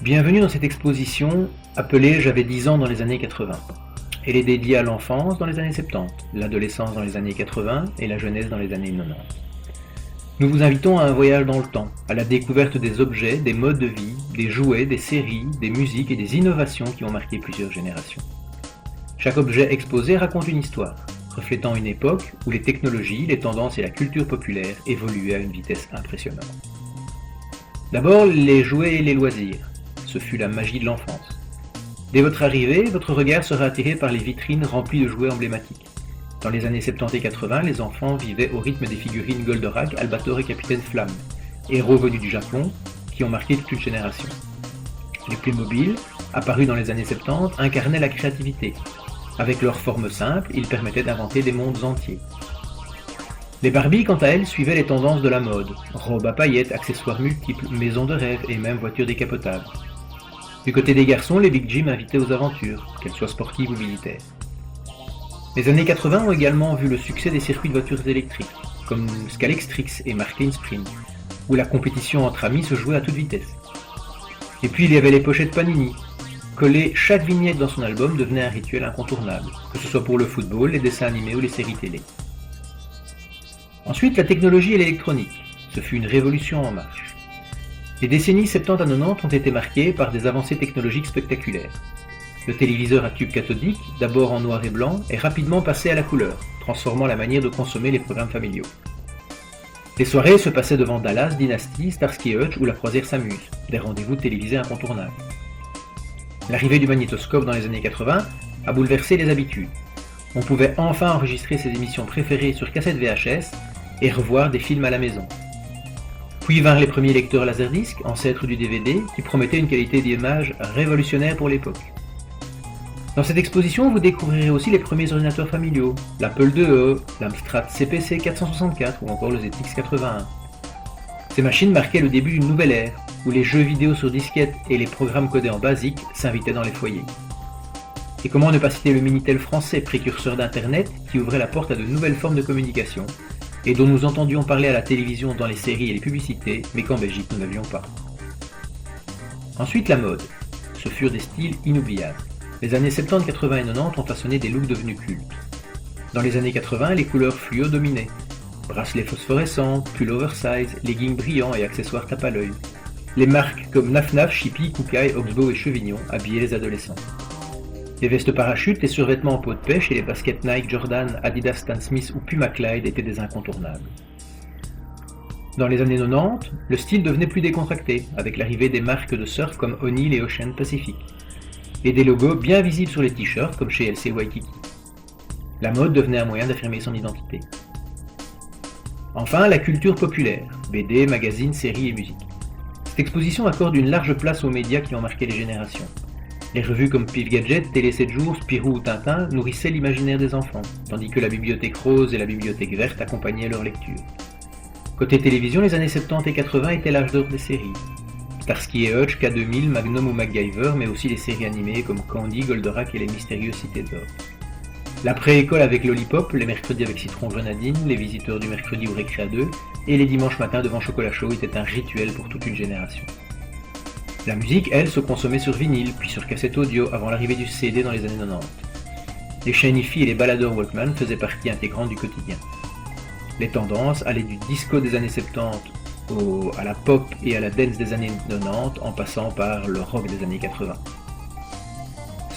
Bienvenue dans cette exposition appelée J'avais 10 ans dans les années 80. Elle est dédiée à l'enfance dans les années 70, l'adolescence dans les années 80 et la jeunesse dans les années 90. Nous vous invitons à un voyage dans le temps, à la découverte des objets, des modes de vie, des jouets, des séries, des musiques et des innovations qui ont marqué plusieurs générations. Chaque objet exposé raconte une histoire, reflétant une époque où les technologies, les tendances et la culture populaire évoluaient à une vitesse impressionnante. D'abord, les jouets et les loisirs. Ce fut la magie de l'enfance. Dès votre arrivée, votre regard sera attiré par les vitrines remplies de jouets emblématiques. Dans les années 70 et 80, les enfants vivaient au rythme des figurines Goldorak, Albator et Capitaine Flamme, héros venus du Japon qui ont marqué toute une génération. Les Playmobil, apparus dans les années 70, incarnaient la créativité. Avec leur forme simple, ils permettaient d'inventer des mondes entiers. Les Barbie, quant à elles, suivaient les tendances de la mode. Robes à paillettes, accessoires multiples, maisons de rêve et même voitures décapotables. Du côté des garçons, les Big Jim invitaient aux aventures, qu'elles soient sportives ou militaires. Les années 80 ont également vu le succès des circuits de voitures électriques, comme Scalextrix et Marklin Sprint, où la compétition entre amis se jouait à toute vitesse. Et puis il y avait les pochettes Panini. Coller chaque vignette dans son album devenait un rituel incontournable, que ce soit pour le football, les dessins animés ou les séries télé. Ensuite, la technologie et l'électronique. Ce fut une révolution en marche. Les décennies 70 à 90 ont été marquées par des avancées technologiques spectaculaires. Le téléviseur à tube cathodique, d'abord en noir et blanc, est rapidement passé à la couleur, transformant la manière de consommer les programmes familiaux. Les soirées se passaient devant Dallas, Dynasty, Starsky et Hutch ou La Croisière s'amuse, des rendez-vous télévisés incontournables. L'arrivée du magnétoscope dans les années 80 a bouleversé les habitudes. On pouvait enfin enregistrer ses émissions préférées sur cassette VHS et revoir des films à la maison. Puis vinrent les premiers lecteurs Laserdisc, ancêtres du DVD, qui promettaient une qualité d'image révolutionnaire pour l'époque. Dans cette exposition, vous découvrirez aussi les premiers ordinateurs familiaux, l'Apple IIe, l'Amstrad CPC 464 ou encore le ZX 81. Ces machines marquaient le début d'une nouvelle ère, où les jeux vidéo sur disquette et les programmes codés en BASIC s'invitaient dans les foyers. Et comment ne pas citer le Minitel français, précurseur d'Internet, qui ouvrait la porte à de nouvelles formes de communication, et dont nous entendions parler à la télévision dans les séries et les publicités, mais qu'en Belgique nous n'avions pas. Ensuite la mode. Ce furent des styles inoubliables. Les années 70, 80 et 90 ont façonné des looks devenus cultes. Dans les années 80, les couleurs fluo dominaient. Bracelets phosphorescents, pulls oversize, leggings brillants et accessoires tape à l'œil. Les marques comme Naf Naf, Chippy, Koukaï, Oxbow et Chevignon habillaient les adolescents. Les vestes parachutes, les survêtements en peau de pêche et les baskets Nike, Jordan, Adidas, Stan Smith ou Puma Clyde étaient des incontournables. Dans les années 90, le style devenait plus décontracté, avec l'arrivée des marques de surf comme O'Neill et Ocean Pacific, et des logos bien visibles sur les t-shirts comme chez LC Waikiki. La mode devenait un moyen d'affirmer son identité. Enfin, la culture populaire, BD, magazines, séries et musique. Cette exposition accorde une large place aux médias qui ont marqué les générations. Les revues comme Pif Gadget, Télé 7 jours, Spirou ou Tintin nourrissaient l'imaginaire des enfants, tandis que la bibliothèque rose et la bibliothèque verte accompagnaient leur lecture. Côté télévision, les années 70 et 80 étaient l'âge d'or des séries. Starsky et Hutch, K2000, Magnum ou MacGyver, mais aussi les séries animées comme Candy, Goldorak et les mystérieuses cités d'or. L'après-école avec Lollipop, les mercredis avec Citron Grenadine, les visiteurs du mercredi ou Récré à 2, et les dimanches matins devant Chocolat Chaud étaient un rituel pour toute une génération. La musique, elle, se consommait sur vinyle, puis sur cassette audio avant l'arrivée du CD dans les années 90. Les chaînes hi-fi et les baladeurs Walkman faisaient partie intégrante du quotidien. Les tendances allaient du disco des années 70 à la pop et à la dance des années 90 en passant par le rock des années 80.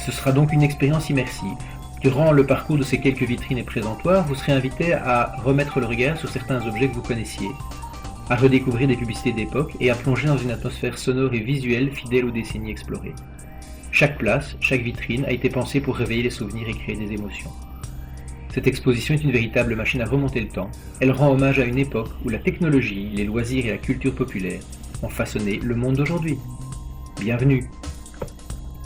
Ce sera donc une expérience immersive. Durant le parcours de ces quelques vitrines et présentoirs, vous serez invité à remettre le regard sur certains objets que vous connaissiez, à redécouvrir des publicités d'époque et à plonger dans une atmosphère sonore et visuelle fidèle aux décennies explorées. Chaque place, chaque vitrine a été pensée pour réveiller les souvenirs et créer des émotions. Cette exposition est une véritable machine à remonter le temps. Elle rend hommage à une époque où la technologie, les loisirs et la culture populaire ont façonné le monde d'aujourd'hui. Bienvenue!